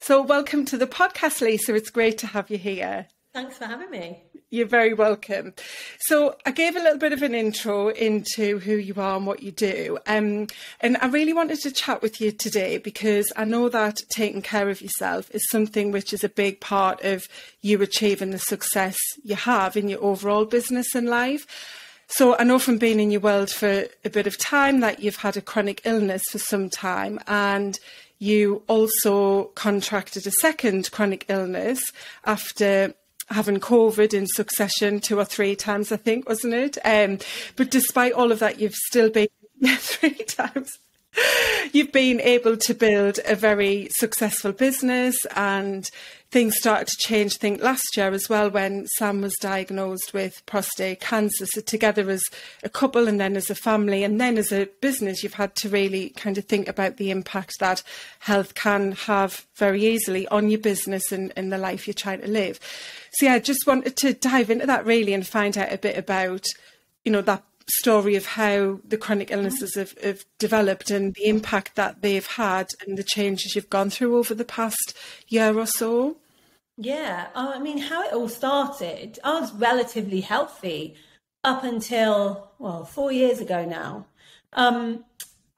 So welcome to the podcast, Lisa. It's great to have you here. Thanks for having me. You're very welcome. So I gave a little bit of an intro into who you are and what you do. And I really wanted to chat with you today because I know that taking care of yourself is something which is a big part of you achieving the success you have in your overall business and life. So I know from being in your world for a bit of time that you've had a chronic illness for some time, and you also contracted a second chronic illness after having COVID in succession 2 or 3 times, I think, wasn't it? But despite all of that, you've still been 3 times. You've been able to build a very successful business, and things started to change, I think, last year as well when Sam was diagnosed with prostate cancer. So together as a couple and then as a family and then as a business, you've had to really kind of think about the impact that health can have very easily on your business and the life you're trying to live. So yeah, I just wanted to dive into that really and find out a bit about, that story of how the chronic illnesses have developed and the impact that they've had and the changes you've gone through over the past year or so. Yeah, I mean, how it all started, I was relatively healthy up until, 4 years ago now. And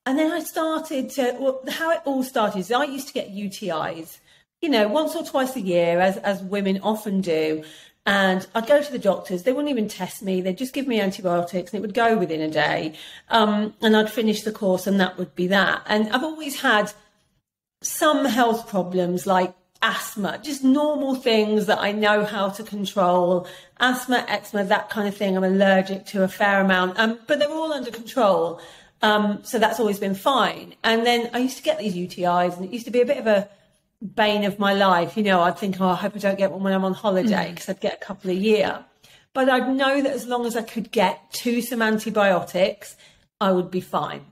then I started how it all started is I used to get UTIs, once or twice a year, as women often do. And I'd go to the doctors, they wouldn't even test me, they'd just give me antibiotics and it would go within a day. And I'd finish the course and that would be that. And I've always had some health problems like asthma, just normal things that I know how to control. Asthma, eczema, that kind of thing. I'm allergic to a fair amount, but they're all under control. So that's always been fine. And then I used to get these UTIs and it used to be a bit of a bane of my life. I'd think, I hope I don't get one when I'm on holiday because I'd get a couple a year. But I'd know that as long as I could get to some antibiotics, I would be fine.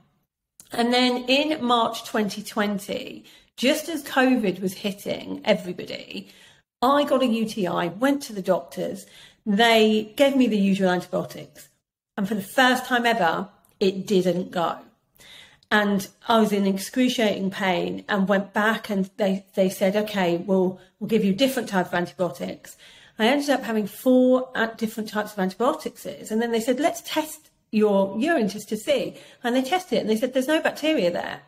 And then in March 2020, just as COVID was hitting everybody, I got a UTI, went to the doctors. They gave me the usual antibiotics. And for the first time ever, it didn't go. And I was in excruciating pain and went back and they said, okay, we'll give you different types of antibiotics. I ended up having 4 different types of antibiotics. And then they said, let's test your urine just to see. And they tested it and they said, there's no bacteria there.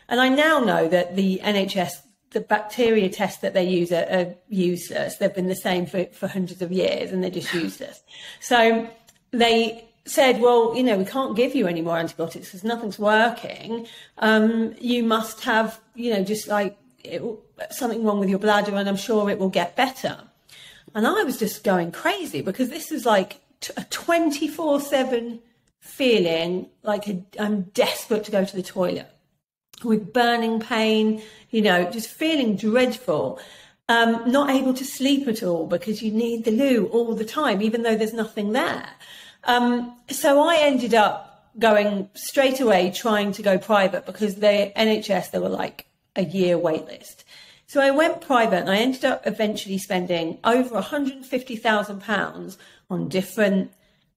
And I now know that the NHS, the bacteria tests that they use are useless. They've been the same for hundreds of years and they're just useless. So they said, well, we can't give you any more antibiotics because nothing's working. You must have, just like something wrong with your bladder and I'm sure it will get better. And I was just going crazy because this is like a 24/7 feeling like I'm desperate to go to the toilet with burning pain, just feeling dreadful. Not able to sleep at all because you need the loo all the time, even though there's nothing there. So I ended up going straight away trying to go private because the NHS, there were like a year wait list. So I went private and I ended up eventually spending over £150,000 on different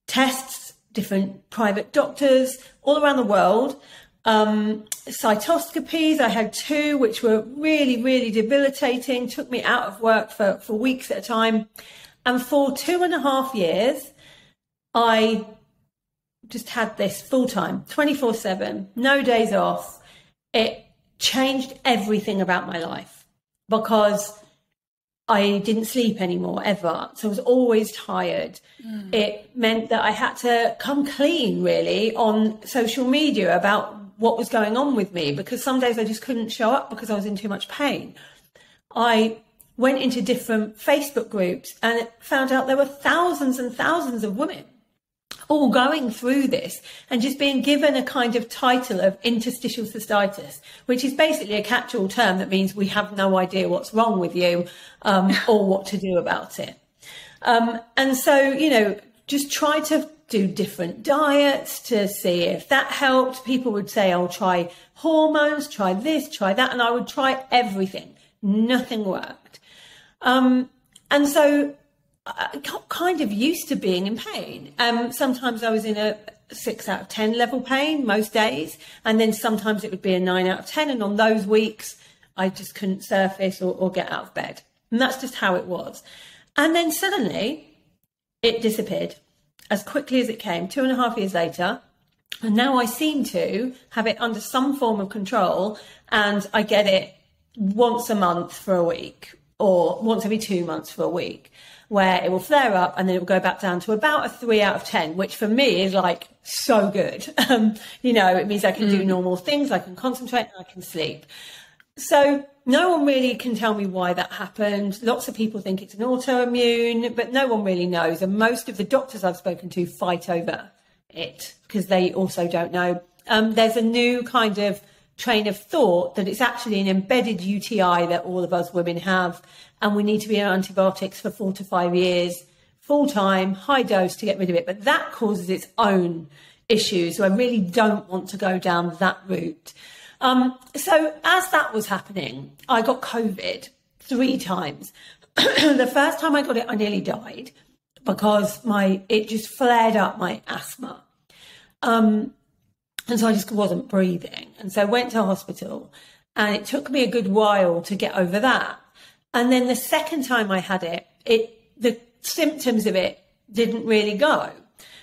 tests, different private doctors all around the world. Cytoscopies, I had 2, which were really, really debilitating, took me out of work for weeks at a time. And for 2.5 years, I just had this full time, 24/7, no days off. It changed everything about my life because I didn't sleep anymore, ever. So I was always tired. It meant that I had to come clean, really, on social media about what was going on with me because some days I just couldn't show up because I was in too much pain. I went into different Facebook groups and found out there were thousands and thousands of women all going through this and just being given a kind of title of interstitial cystitis, which is basically a catch-all term that means we have no idea what's wrong with you or what to do about it. And so, just try to do different diets to see if that helped. People would say, I'll try hormones, try this, try that. And I would try everything. Nothing worked. And so I got kind of used to being in pain. Sometimes I was in a 6 out of 10 level pain most days. And then sometimes it would be a 9 out of 10. And on those weeks, I just couldn't surface or get out of bed. And that's just how it was. And then suddenly it disappeared as quickly as it came, 2.5 years later. And now I seem to have it under some form of control, and I get it once a month for a week, or once every 2 months for a week, where it will flare up and then it will go back down to about a 3 out of 10, which for me is like so good. It means I can do normal things, I can concentrate, and I can sleep. So no one really can tell me why that happened. Lots of people think it's an autoimmune, but no one really knows. And most of the doctors I've spoken to fight over it because they also don't know. There's a new kind of train of thought that it's actually an embedded UTI that all of us women have, and we need to be on antibiotics for 4 to 5 years, full time, high dose to get rid of it. But that causes its own issues. So I really don't want to go down that route. So as that was happening, I got COVID 3 times. The first time I got it, I nearly died because it just flared up my asthma. And so I just wasn't breathing. And so I went to hospital, and it took me a good while to get over that. And then the second time I had the symptoms of it didn't really go.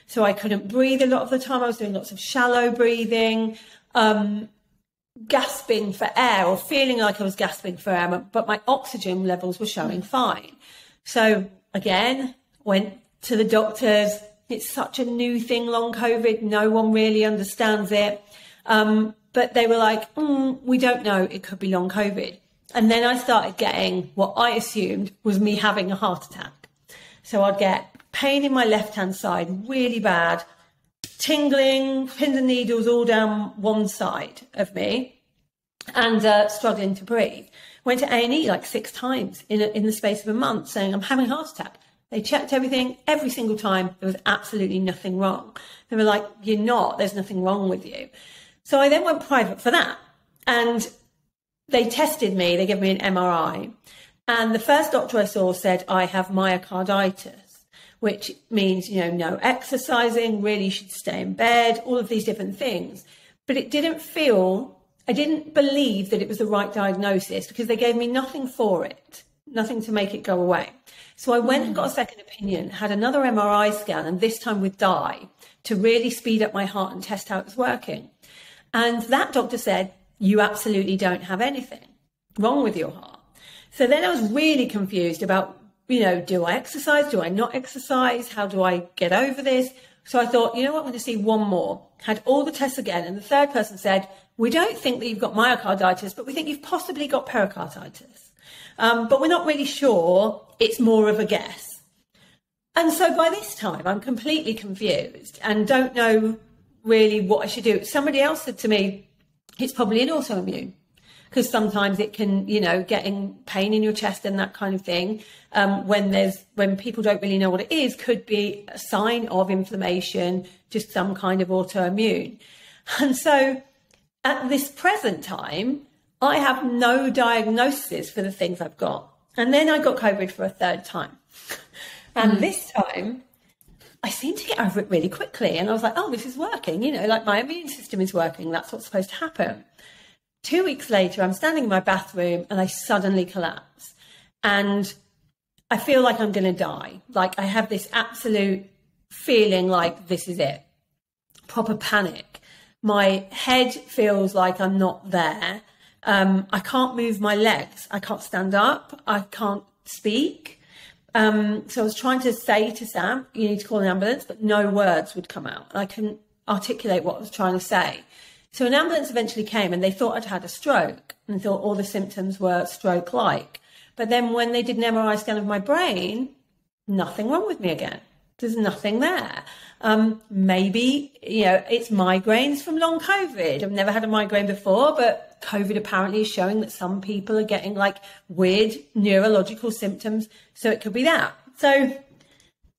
So I couldn't breathe a lot of the time. I was doing lots of shallow breathing, gasping for air, or feeling like I was gasping for air, but my oxygen levels were showing fine. So again, went to the doctors. It's such a new thing, long COVID. No one really understands it. But they were like, we don't know. It could be long COVID. And then I started getting what I assumed was me having a heart attack. So I'd get pain in my left-hand side, really bad, tingling, pins and needles all down one side of me, and struggling to breathe. Went to A&E like 6 times in the space of a month, saying I'm having a heart attack. They checked everything every single time. There was absolutely nothing wrong. They were like, you're not, there's nothing wrong with you. So I then went private for that. And they tested me, they gave me an MRI. And the first doctor I saw said, I have myocarditis, which means, no exercising, really should stay in bed, all of these different things. But I didn't believe that it was the right diagnosis because they gave me nothing for it, nothing to make it go away. So I went and got a second opinion, had another MRI scan, and this time with dye, to really speed up my heart and test how it was working. And that doctor said, you absolutely don't have anything wrong with your heart. So then I was really confused about, do I exercise? Do I not exercise? How do I get over this? So I thought, I'm going to see one more. Had all the tests again. And the third person said, we don't think that you've got myocarditis, but we think you've possibly got pericarditis. But we're not really sure. It's more of a guess. And so by this time, I'm completely confused and don't know really what I should do. Somebody else said to me, it's probably an autoimmune, because sometimes it can, getting pain in your chest and that kind of thing, when people don't really know what it is, could be a sign of inflammation, just some kind of autoimmune. And so at this present time, I have no diagnosis for the things I've got. And then I got COVID for a third time. And this time, I seemed to get over it really quickly. And I was like, oh, this is working. Like my immune system is working. That's what's supposed to happen. 2 weeks later, I'm standing in my bathroom and I suddenly collapse. And I feel like I'm going to die. Like I have this absolute feeling like this is it. Proper panic. My head feels like I'm not there. I can't move my legs. I can't stand up. I can't speak. So I was trying to say to Sam, you need to call an ambulance, but no words would come out. I couldn't articulate what I was trying to say. So an ambulance eventually came and they thought I'd had a stroke and thought all the symptoms were stroke-like. But then when they did an MRI scan of my brain, nothing wrong with me again. There's nothing there. Maybe, it's migraines from long COVID. I've never had a migraine before, but COVID apparently is showing that some people are getting like weird neurological symptoms. So it could be that. So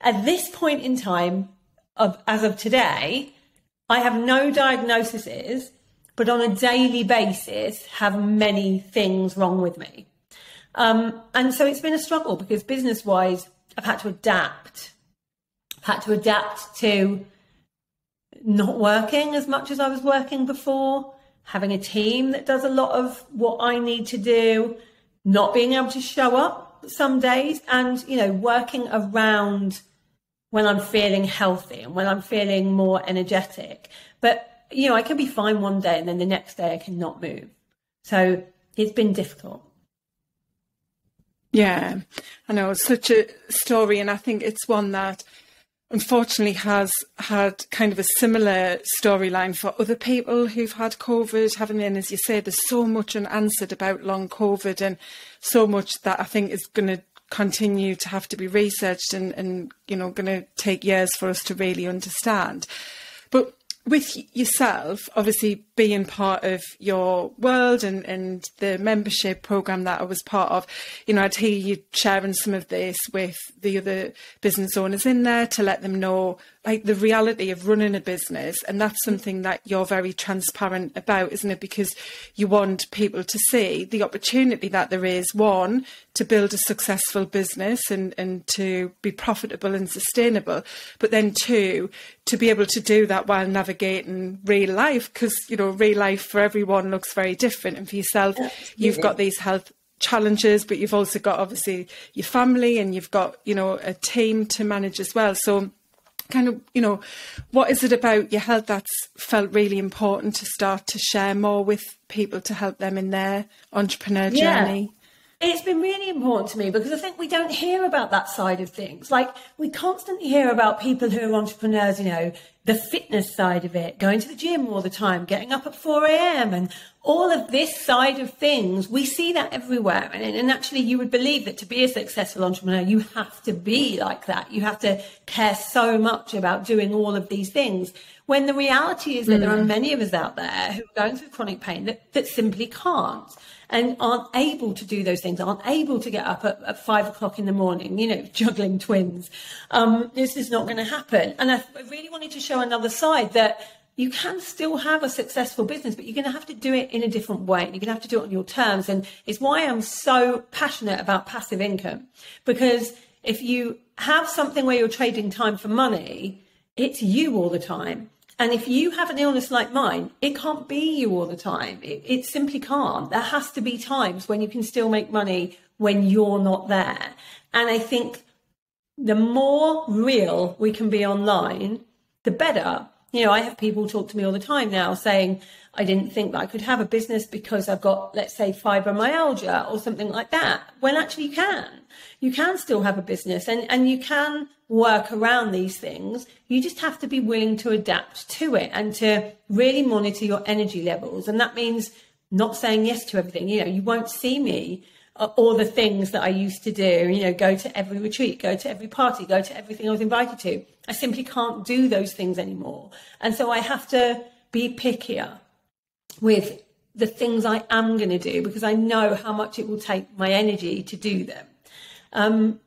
at this point in time, as of today, I have no diagnoses, but on a daily basis have many things wrong with me. And so it's been a struggle because business-wise, I've had to adapt. I've had to adapt to not working as much as I was working before. having a team that does a lot of what I need to do, not being able to show up some days, and, you know, working around when I'm feeling healthy and when I'm feeling more energetic. But, you know, I can be fine one day and then the next day I cannot move. So it's been difficult. Yeah, I know, it's such a story, and I think it's one that unfortunately has had kind of a similar storyline for other people who've had COVID, having, and as you say, there's so much unanswered about long COVID, and so much that I think is going to continue to have to be researched and you know, going to take years for us to really understand. But with yourself, obviously being part of your world and the membership program that I was part of, you know, I'd hear you sharing some of this with the other business owners in there to let them know, like, the reality of running a business. And that's something that you're very transparent about, isn't it? Because you want people to see the opportunity that there is, one, to build a successful business and to be profitable and sustainable, but then two, to be able to do that while navigating real life, because, you know, real life for everyone looks very different. And for yourself, you've got these health challenges, but you've also got obviously your family, and you've got, you know, a team to manage as well. So kind of, you know, what is it about your health that's felt really important to start to share more with people to help them in their entrepreneur journey? It's been really important to me because I think we don't hear about that side of things. Like, we constantly hear about people who are entrepreneurs, you know, the fitness side of it, going to the gym all the time, getting up at 4 a.m. and all of this side of things. We see that everywhere. And actually, you would believe that to be a successful entrepreneur, you have to be like that. You have to care so much about doing all of these things. When the reality is that there are many of us out there who are going through chronic pain that simply can't, and aren't able to do those things, aren't able to get up at 5 o'clock in the morning, you know, juggling twins. This is not going to happen. And I really wanted to show another side that you can still have a successful business, but you're going to have to do it in a different way. You're going to have to do it on your terms. And it's why I'm so passionate about passive income, because if you have something where you're trading time for money, it's you all the time. And if you have an illness like mine, it can't be you all the time. It simply can't. There has to be times when you can still make money when you're not there. And I think the more real we can be online, the better. You know, I have people talk to me all the time now saying, I didn't think that I could have a business because I've got, let's say, fibromyalgia or something like that. Well, actually you can. You can still have a business and you can work around these things. You just have to be willing to adapt to it and to really monitor your energy levels. And that means not saying yes to everything. You know, you won't see me all the things that I used to do, you know, go to every retreat, go to every party, go to everything I was invited to. I simply can't do those things anymore. And so I have to be pickier with the things I am going to do, because I know how much it will take my energy to do them.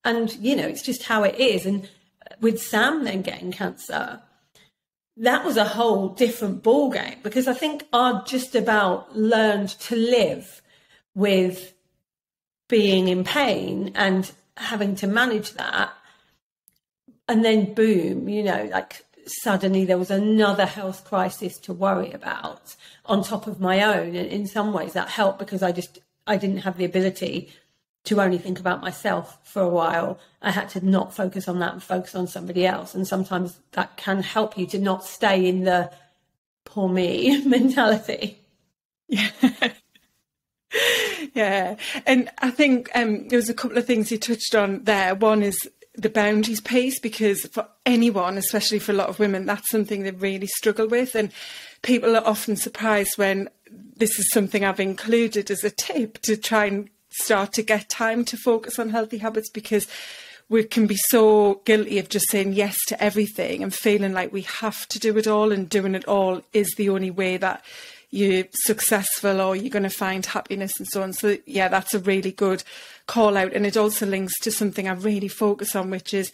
And, you know, it's just how it is. And with Sam then getting cancer, that was a whole different ball game, because I think I'd just about learned to live with being in pain and having to manage that. And then boom, you know, like suddenly there was another health crisis to worry about on top of my own. And in some ways that helped, because I didn't have the ability to only think about myself for a while. I had to not focus on that and focus on somebody else. And sometimes that can help you to not stay in the poor me mentality. Yeah. Yeah. And I think there was a couple of things you touched on there. One is the boundaries piece, because for anyone, especially for a lot of women, that's something they really struggle with. And people are often surprised when this is something I've included as a tip to try and start to get time to focus on healthy habits, because we can be so guilty of just saying yes to everything and feeling like we have to do it all, and doing it all is the only way that you're successful or you're going to find happiness and so on. So yeah, that's a really good call out. And it also links to something I really focus on, which is,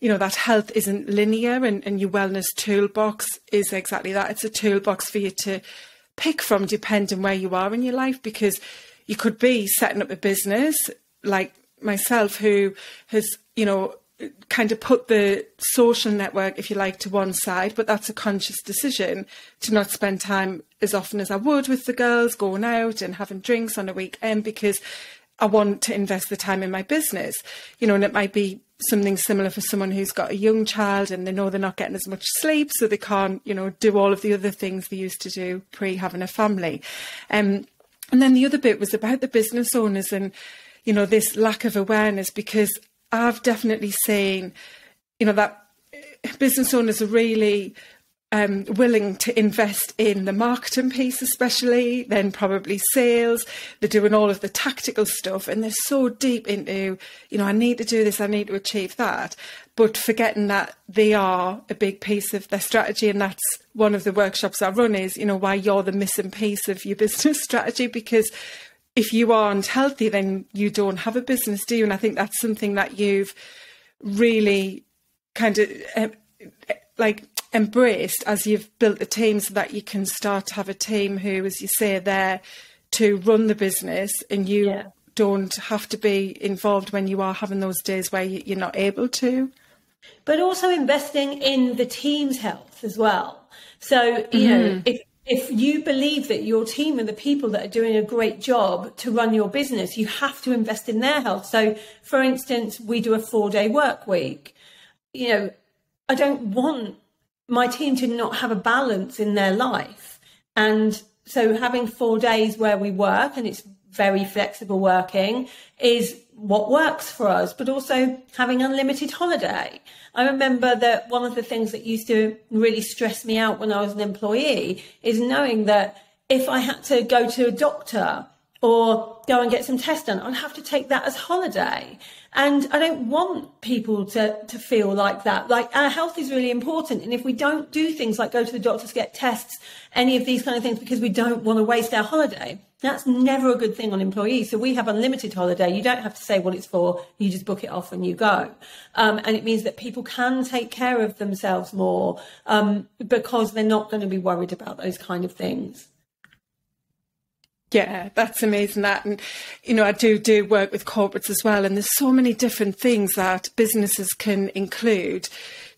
you know, that health isn't linear, and your wellness toolbox is exactly that. It's a toolbox for you to pick from depending where you are in your life, because you could be setting up a business like myself, who has, you know, kind of put the social network, if you like, to one side, but that's a conscious decision to not spend time as often as I would with the girls, going out and having drinks on a weekend, because I want to invest the time in my business, you know. And it might be something similar for someone who's got a young child and they know they're not getting as much sleep, so they can't, you know, do all of the other things they used to do pre having a family. And then the other bit was about the business owners and, you know, this lack of awareness, because I've definitely seen, you know, that business owners are really willing to invest in the marketing piece, especially, then probably sales. They're doing all of the tactical stuff and they're so deep into, you know, I need to do this, I need to achieve that, but forgetting that they are a big piece of their strategy. And that's one of the workshops I run is, you know, why you're the missing piece of your business strategy, because if you aren't healthy, then you don't have a business, do you? And I think that's something that you've really kind of embraced as you've built the team, so that you can start to have a team who, as you say, are there to run the business, and you don't have to be involved when you are having those days where you're not able to. But also investing in the team's health as well. So, you know, if you believe that your team are the people that are doing a great job to run your business, you have to invest in their health. So, for instance, we do a 4-day work week. You know, I don't want my team to not have a balance in their life. And so having 4 days where we work, and it's very flexible working, is what works for us, but also having unlimited holiday. I remember that one of the things that used to really stress me out when I was an employee is knowing that if I had to go to a doctor or go and get some tests done, I'd have to take that as holiday. And I don't want people to feel like that. Like, our health is really important. And if we don't do things like go to the doctor to get tests, any of these kind of things, because we don't want to waste our holiday, that's never a good thing on employees. So we have unlimited holiday. You don't have to say what it's for. You just book it off and you go. And it means that people can take care of themselves more because they're not going to be worried about those kind of things. Yeah, that's amazing. That, and you know, I do work with corporates as well, and there's so many different things that businesses can include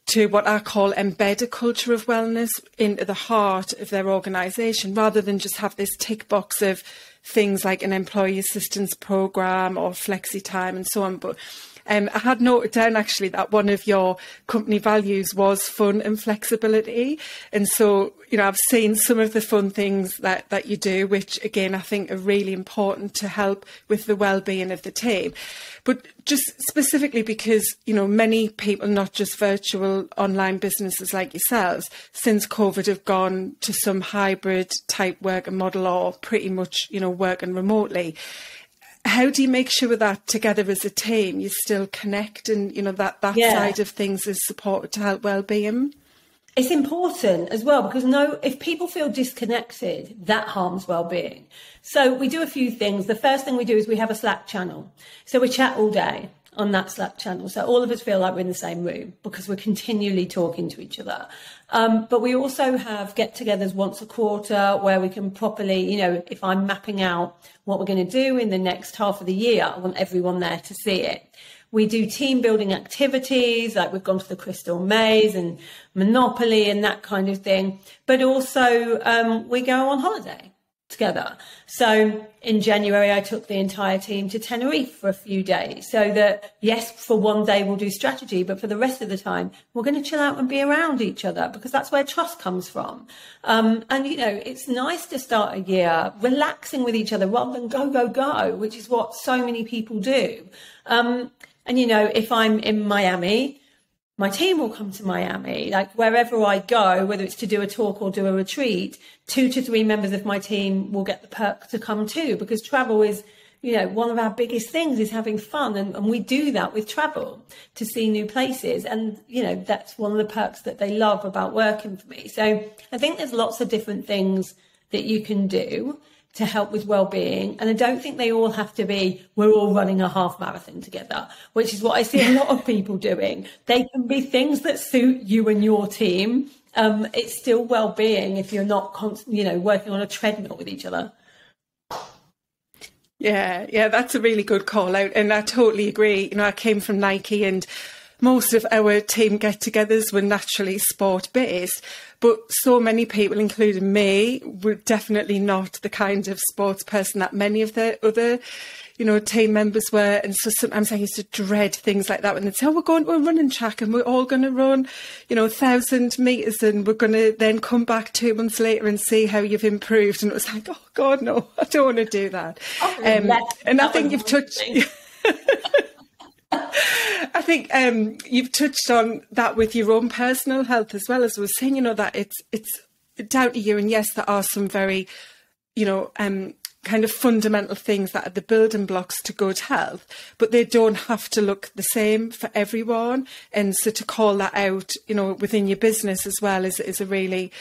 to what I call embed a culture of wellness into the heart of their organisation, rather than just have this tick box of things like an employee assistance programme or flexi time and so on. But I had noted down actually that one of your company values was fun and flexibility. And so, you know, I've seen some of the fun things that you do, which again, I think are really important to help with the well-being of the team. But just specifically because, you know, many people, not just virtual online businesses like yourselves, since COVID have gone to some hybrid type working model or pretty much, you know, working remotely. How do you make sure that together as a team you still connect and, you know, that side of things is supported to help well-being? It's important as well, because if people feel disconnected, that harms well-being. So we do a few things. The first thing we do is we have a Slack channel. So we chat all day on that Slack channel. So all of us feel like we're in the same room because we're continually talking to each other. But we also have get-togethers once a quarter where we can properly, you know, if I'm mapping out what we're going to do in the next half of the year, I want everyone there to see it. We do team building activities, like we've gone to the Crystal Maze and Monopoly and that kind of thing. But also we go on holiday together. So in January, I took the entire team to Tenerife for a few days, so that, yes, for one day we'll do strategy, but for the rest of the time, we're going to chill out and be around each other, because that's where trust comes from. And, you know, it's nice to start a year relaxing with each other rather than go, which is what so many people do. And, you know, if I'm in Miami, my team will come to Miami. Like, wherever I go, whether it's to do a talk or do a retreat, 2 to 3 members of my team will get the perk to come too, because travel is, you know, one of our biggest things is having fun. And we do that with travel to see new places. And, you know, that's one of the perks that they love about working for me. So I think there's lots of different things that you can do to help with well-being. And I don't think they all have to be, we're all running a half marathon together, which is what I see a lot of people doing. They can be things that suit you and your team. It's still well-being if you're not working on a treadmill with each other. Yeah, that's a really good call out. And I totally agree. You know, I came from Nike, and most of our team get-togethers were naturally sport-based, but so many people, including me, were definitely not the kind of sports person that many of the other, team members were. And so sometimes I used to dread things like that when they'd say, oh, we're going to a running track and we're all going to run, 1,000 metres and we're going to then come back 2 months later and see how you've improved. And it was like, oh, God, no, I don't want to do that. And I think you've touched... I think you've touched on that with your own personal health as well. As I was saying, that it's down to you. And yes, there are some very, kind of fundamental things that are the building blocks to good health, but they don't have to look the same for everyone. And so to call that out, within your business as well is a really,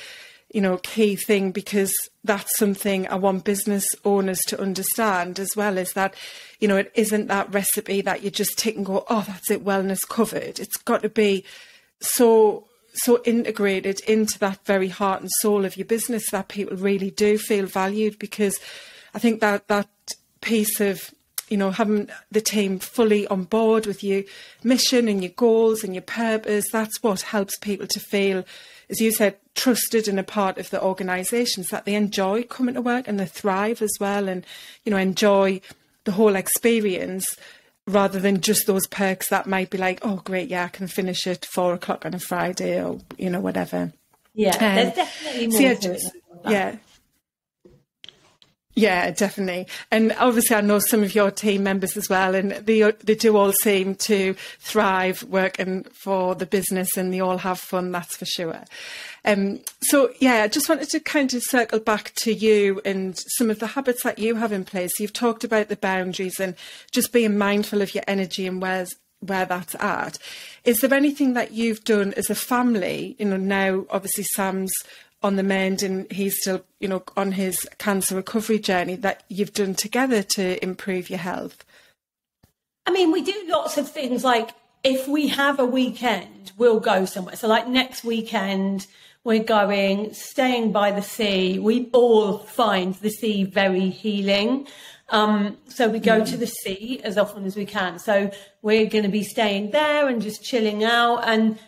key thing, because that's something I want business owners to understand as well, is that, it isn't that recipe that you just take and go, oh, that's it, wellness covered. It's got to be so integrated into that very heart and soul of your business that people really do feel valued, because I think that piece of, having the team fully on board with your mission and your goals and your purpose, that's what helps people to feel, as you said, trusted and a part of the organisations, that they enjoy coming to work and they thrive as well, and, enjoy the whole experience, rather than just those perks that might be like, oh, great, yeah, I can finish at 4:00 on a Friday or, whatever. Yeah, there's definitely more to it. Yeah. Yeah, definitely. And obviously I know some of your team members as well, and they do all seem to thrive working for the business, and they all have fun, that's for sure. So, yeah, I just wanted to kind of circle back to you and some of the habits that you have in place. You've talked about the boundaries and just being mindful of your energy and where that's at. Is there anything that you've done as a family? Now obviously Sam's on the mend and he's still, on his cancer recovery journey, that you've done together to improve your health? I mean, we do lots of things. Like if we have a weekend, we'll go somewhere. So like next weekend, we're staying by the sea. We all find the sea very healing. So we go to the sea as often as we can. So we're going to be staying there and just chilling out. And,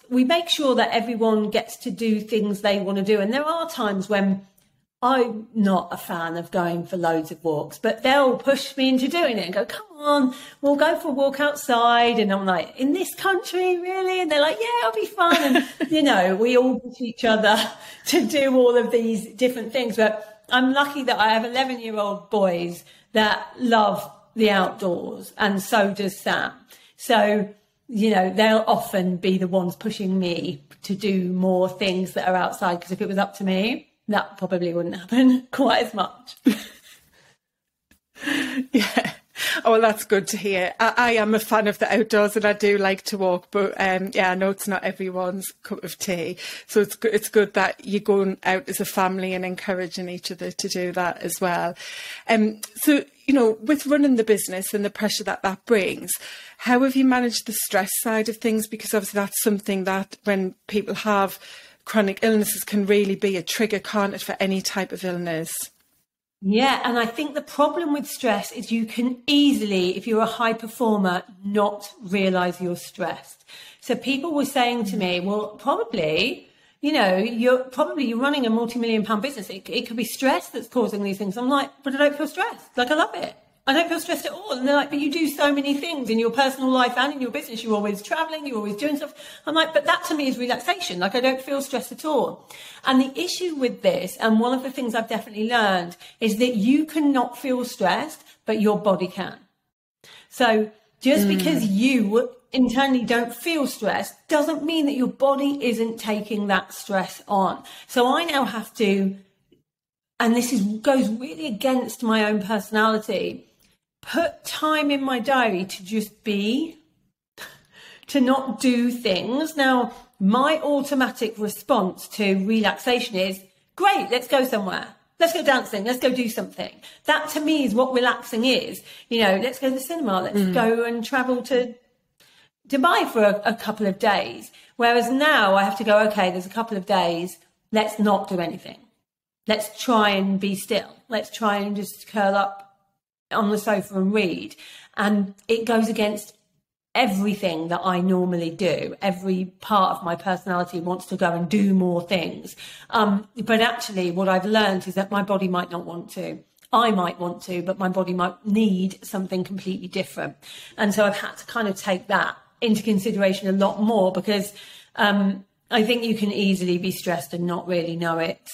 we make sure that everyone gets to do things they want to do. And there are times when I'm not a fan of going for loads of walks, but they'll push me into doing it and go, come on, we'll go for a walk outside. And I'm like, in this country, really? And they're like, yeah, it'll be fun. And, we all push each other to do all of these different things. But I'm lucky that I have 11-year-old boys that love the outdoors, and so does Sam. So, they'll often be the ones pushing me to do more things that are outside, because if it was up to me, that probably wouldn't happen quite as much. Yeah. Oh, well, that's good to hear. I am a fan of the outdoors and I do like to walk, but yeah, I know it's not everyone's cup of tea. So it's good that you're going out as a family and encouraging each other to do that as well. So, with running the business and the pressure that brings, how have you managed the stress side of things? Because obviously that's something that when people have chronic illnesses can really be a trigger, can't it, for any type of illness? Yeah, and I think the problem with stress is you can easily, if you're a high performer, not realise you're stressed. So people were saying to me, well, probably, you're running a multi-million-pound business. It could be stress that's causing these things. I'm like, but I don't feel stressed. Like, I love it. I don't feel stressed at all. And they're like, but you do so many things in your personal life and in your business. You're always traveling, you're always doing stuff. I'm like, but that to me is relaxation. Like, I don't feel stressed at all. And the issue with this, and one of the things I've definitely learned, is that you cannot feel stressed, but your body can. So just because you internally don't feel stressed doesn't mean that your body isn't taking that stress on. So I now have to, and this goes really against my own personality, put time in my diary to just be, to not do things. Now, my automatic response to relaxation is, great, let's go somewhere. Let's go dancing. Let's go do something. That to me is what relaxing is. Let's go to the cinema. Let's go and travel to Dubai for a couple of days. Whereas now I have to go, okay, there's a couple of days. Let's not do anything. Let's try and be still. Let's try and just curl up on the sofa and read. And it goes against everything that I normally do. Every part of my personality wants to go and do more things. But actually what I've learned is that my body might not want to. I might want to, but my body might need something completely different. And so I've had to kind of take that into consideration a lot more, because I think you can easily be stressed and not really know it.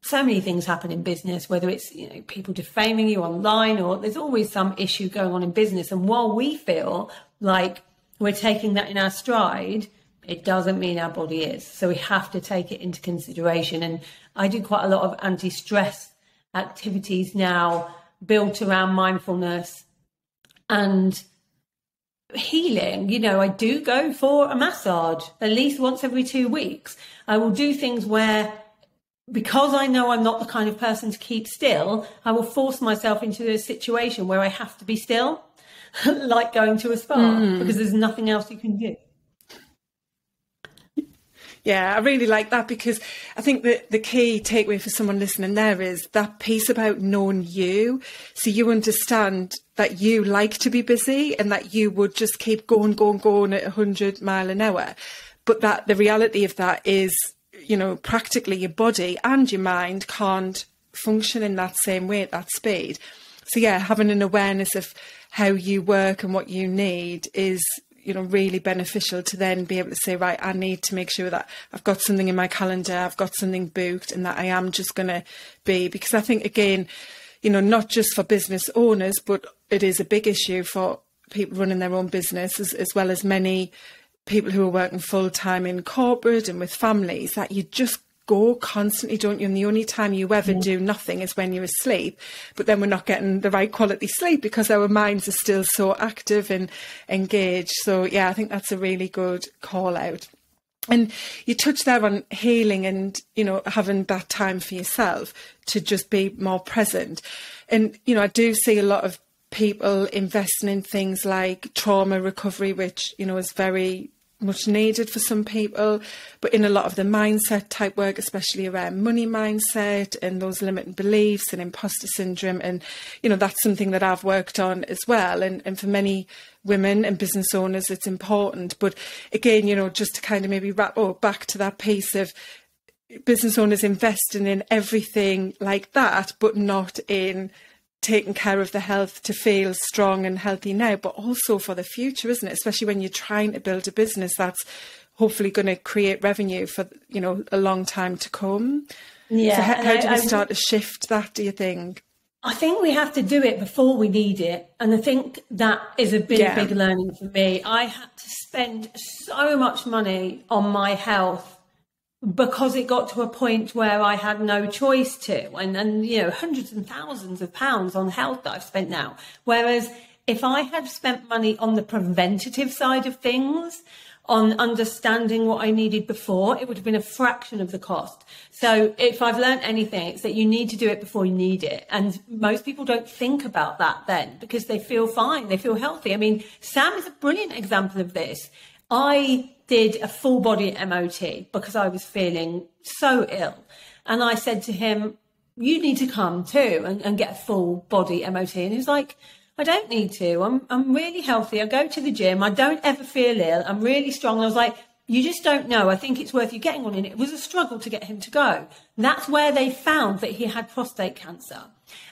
So many things happen in business, whether it's, you know, people defaming you online, or there's always some issue going on in business. And while we feel like we're taking that in our stride, it doesn't mean our body is. So we have to take it into consideration. And I do quite a lot of anti-stress activities now built around mindfulness and healing. You know, I do go for a massage at least once every 2 weeks. I will do things where, because I know I'm not the kind of person to keep still, I will force myself into a situation where I have to be still, like going to a spa, because there's nothing else you can do. Yeah, I really like that, because I think that the key takeaway for someone listening there is that piece about knowing you. So you understand that you like to be busy and that you would just keep going at 100 miles an hour. But that the reality of that is, you know, practically your body and your mind can't function in that same way at that speed. So yeah, having an awareness of how you work and what you need is, you know, really beneficial to then be able to say, right, I need to make sure that I've got something in my calendar, I've got something booked, and that I am just going to be, because I think, again, you know, not just for business owners, but it is a big issue for people running their own business, as well as many people who are working full time in corporate and with families, that you just go constantly, don't you? And the only time you ever do nothing is when you're asleep. But then we're not getting the right quality sleep because our minds are still so active and engaged. So yeah, I think that's a really good call out. And you touched there on healing and, you know, having that time for yourself to just be more present. And, you know, I do see a lot of people investing in things like trauma recovery, which, you know, is very much needed for some people, but in a lot of the mindset type work, especially around money mindset and those limiting beliefs and imposter syndrome. And, you know, that's something that I've worked on as well. And for many women and business owners, it's important. But again, you know, just to kind of maybe wrap up back to that piece of business owners investing in everything like that, but not in taking care of the health to feel strong and healthy now, but also for the future, isn't it? Especially when you're trying to build a business that's hopefully going to create revenue for, you know, a long time to come. Yeah. So how do we start to shift that, do you think? I think we have to do it before we need it. And I think that is a big learning for me. I had to spend so much money on my health because it got to a point where I had no choice to, and you know, hundreds and thousands of pounds on health that I've spent now. Whereas if I had spent money on the preventative side of things, on understanding what I needed before, it would have been a fraction of the cost. So if I've learned anything, it's that you need to do it before you need it. And most people don't think about that then because they feel fine, they feel healthy. I mean, Sam is a brilliant example of this. I did a full body MOT because I was feeling so ill. And I said to him, you need to come too and get a full body MOT. And he was like, I don't need to. I'm really healthy. I go to the gym. I don't ever feel ill. I'm really strong. And I was like, you just don't know. I think it's worth you getting on. And it was a struggle to get him to go. And that's where they found that he had prostate cancer.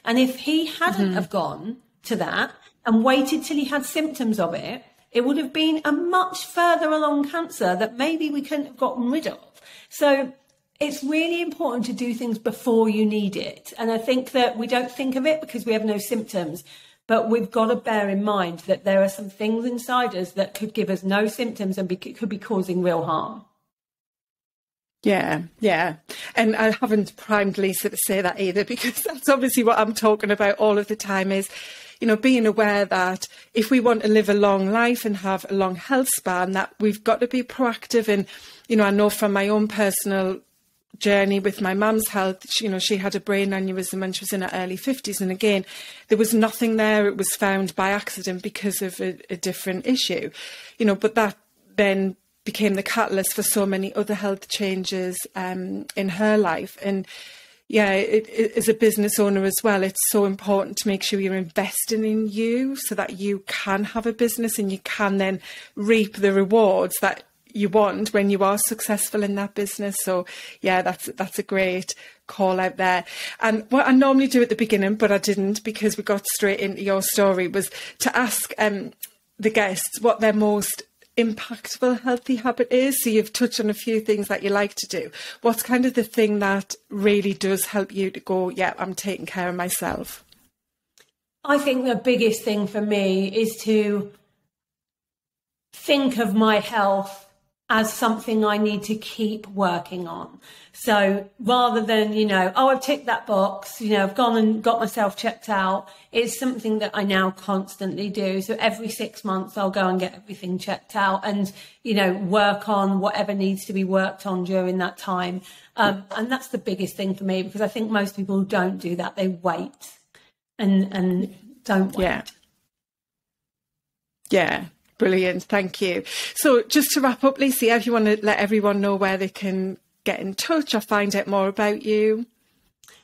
And if he hadn't have gone to that and waited till he had symptoms of it, it would have been a much further along cancer that maybe we couldn't have gotten rid of. So it's really important to do things before you need it. And I think that we don't think of it because we have no symptoms, but we've got to bear in mind that there are some things inside us that could give us no symptoms and could be causing real harm. Yeah. And I haven't primed Lisa to say that either, because that's obviously what I'm talking about all of the time is, you know, being aware that if we want to live a long life and have a long health span, that we've got to be proactive. And, you know, I know from my own personal journey with my mum's health, you know, she had a brain aneurysm when she was in her early 50s. And again, there was nothing there. It was found by accident because of a different issue, you know, but that then became the catalyst for so many other health changes in her life. And, yeah, as a business owner as well, it's so important to make sure you're investing in you so that you can have a business and you can then reap the rewards that you want when you are successful in that business. So yeah, that's a great call out there. And what I normally do at the beginning, but I didn't because we got straight into your story, was to ask the guests what their most impactful healthy habit is. So you've touched on a few things that you like to do. What's kind of the thing that really does help you to go, yeah, I'm taking care of myself? I think the biggest thing for me is to think of my health as something I need to keep working on. So rather than, oh, I've ticked that box, I've gone and got myself checked out, it's something that I now constantly do. So every 6 months I'll go and get everything checked out and, work on whatever needs to be worked on during that time. And that's the biggest thing for me, because I think most people don't do that. They wait and don't wait. Yeah. Brilliant. Thank you. So just to wrap up, Lisa, if you want to let everyone know where they can get in touch or find out more about you.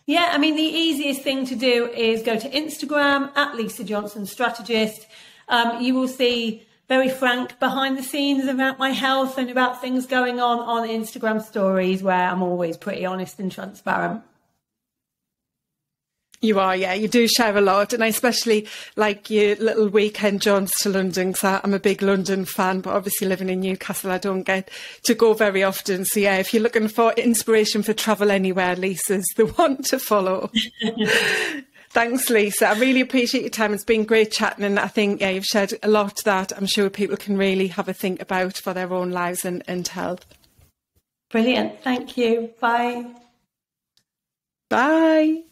Yeah, I mean, the easiest thing to do is go to Instagram at Lisa Johnson Strategist. You will see very frank behind the scenes about my health and about things going on Instagram stories, where I'm always pretty honest and transparent. You are, yeah. You do share a lot, and I especially like your little weekend jaunts to London, because I'm a big London fan, but obviously living in Newcastle, I don't get to go very often. So yeah, if you're looking for inspiration for travel anywhere, Lisa's the one to follow. Thanks, Lisa. I really appreciate your time. It's been great chatting, and I think, yeah, you've shared a lot that I'm sure people can really have a think about for their own lives and health. Brilliant. Thank you. Bye. Bye.